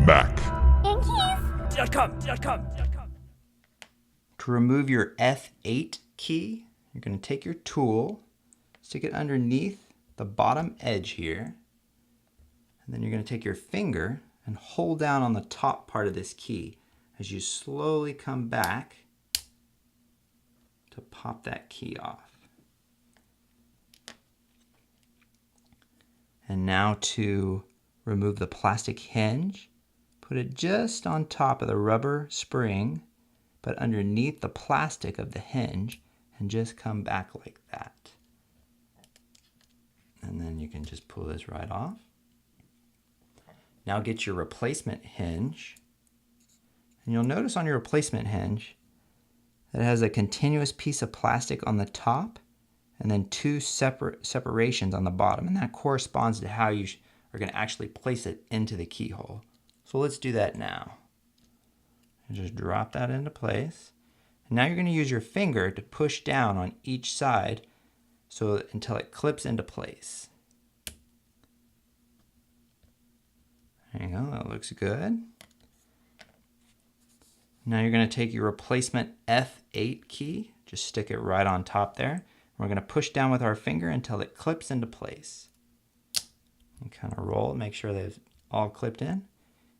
Mac. To remove your F8 key, you're going to take your tool, stick it underneath the bottom edge here, and then you're going to take your finger and hold down on the top part of this key as you slowly come back to pop that key off. And now to remove the plastic hinge, put it just on top of the rubber spring, but underneath the plastic of the hinge, and just come back like that. And then you can just pull this right off. Now get your replacement hinge. And you'll notice on your replacement hinge that it has a continuous piece of plastic on the top and then two separate separations on the bottom. And that corresponds to how you are going to actually place it into the keyhole. So let's do that now. And just drop that into place. And now you're going to use your finger to push down on each side until it clips into place. There you go, that looks good. Now you're going to take your replacement F8 key, just stick it right on top there. We're going to push down with our finger until it clips into place. And kind of roll it, make sure they've all clipped in.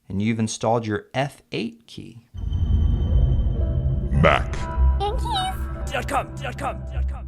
And you've installed your F8 key. Mac. Yankees.com.